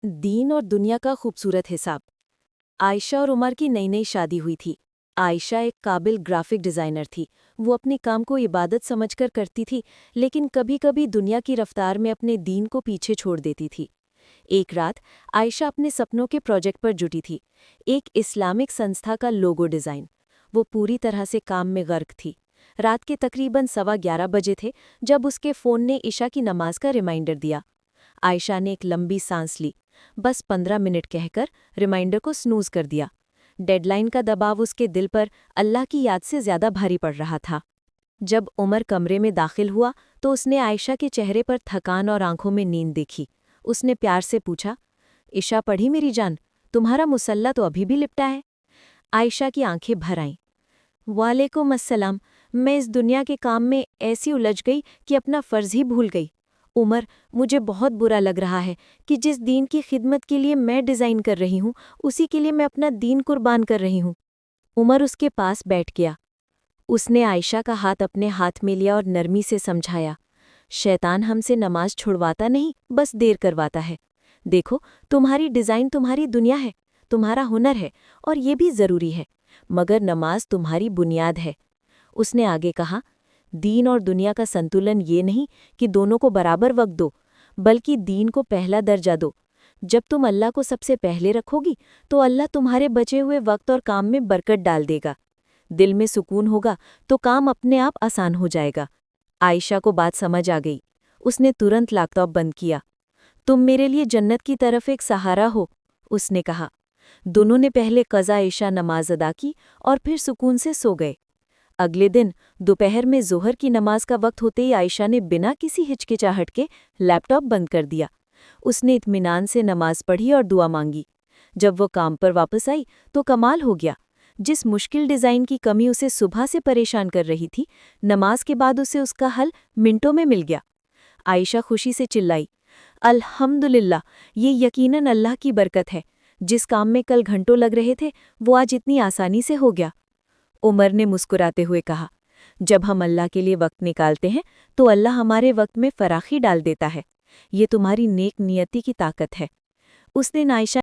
दीन और दुनिया का खूबसूरत हिसाब। आयशा और उमर की नई नई शादी हुई थी। आयशा एक काबिल ग्राफिक डिज़ाइनर थी। वो अपने काम को इबादत समझकर करती थी, लेकिन कभी कभी दुनिया की रफ्तार में अपने दीन को पीछे छोड़ देती थी। एक रात आयशा अपने सपनों के प्रोजेक्ट पर जुटी थी, एक इस्लामिक संस्था का लोगो डिज़ाइन। वो पूरी तरह से काम में गर्क थी। रात के तकरीबन 11:15 बजे थे जब उसके फ़ोन ने इशा की नमाज का रिमाइंडर दिया। आयशा ने एक लंबी सांस ली, बस 15 मिनट कहकर रिमाइंडर को स्नूज कर दिया। डेडलाइन का दबाव उसके दिल पर अल्लाह की याद से ज्यादा भारी पड़ रहा था। जब उमर कमरे में दाखिल हुआ तो उसने आयशा के चेहरे पर थकान और आंखों में नींद देखी। उसने प्यार से पूछा, इशा पढ़ी मेरी जान, तुम्हारा मुसल्ला तो अभी भी लिपटा है। आयशा की आंखें भर आईं। वालेकुम अस्सलाम, मैं इस दुनिया के काम में ऐसी उलझ गई कि अपना फ़र्ज़ ही भूल गई। उमर, मुझे बहुत बुरा लग रहा है कि जिस दीन की खिदमत के लिए मैं डिज़ाइन कर रही हूँ, उसी के लिए मैं अपना दीन कुर्बान कर रही हूँ। उमर उसके पास बैठ गया। उसने आयशा का हाथ अपने हाथ में लिया और नरमी से समझाया, शैतान हमसे नमाज छुड़वाता नहीं, बस देर करवाता है। देखो, तुम्हारी डिज़ाइन तुम्हारी दुनिया है, तुम्हारा हुनर है, और ये भी ज़रूरी है, मगर नमाज तुम्हारी बुनियाद है। उसने आगे कहा, दीन और दुनिया का संतुलन ये नहीं कि दोनों को बराबर वक्त दो, बल्कि दीन को पहला दर्जा दो। जब तुम अल्लाह को सबसे पहले रखोगी तो अल्लाह तुम्हारे बचे हुए वक्त और काम में बरकत डाल देगा। दिल में सुकून होगा तो काम अपने आप आसान हो जाएगा। आयशा को बात समझ आ गई। उसने तुरंत लैपटॉप बंद किया। तुम मेरे लिए जन्नत की तरफ एक सहारा हो, उसने कहा। दोनों ने पहले कज़ा इशा नमाज अदा की और फिर सुकून से सो गए। अगले दिन दोपहर में ज़ोहर की नमाज का वक्त होते ही आयशा ने बिना किसी हिचकिचाहट के लैपटॉप बंद कर दिया। उसने इत्मीनान से नमाज पढ़ी और दुआ मांगी। जब वो काम पर वापस आई तो कमाल हो गया। जिस मुश्किल डिज़ाइन की कमी उसे सुबह से परेशान कर रही थी, नमाज के बाद उसे उसका हल मिनटों में मिल गया। आयशा खुशी से चिल्लाई, अल्हम्दुलिल्लाह, ये यकीनन अल्लाह की बरकत है। जिस काम में कल घंटों लग रहे थे वो आज इतनी आसानी से हो गया। उमर ने मुस्कुराते हुए कहा, जब हम अल्लाह के लिए वक्त निकालते हैं तो अल्लाह हमारे वक्त में फराखी डाल देता है। ये तुम्हारी नेक नियति की ताकत है। उस दिन आयशा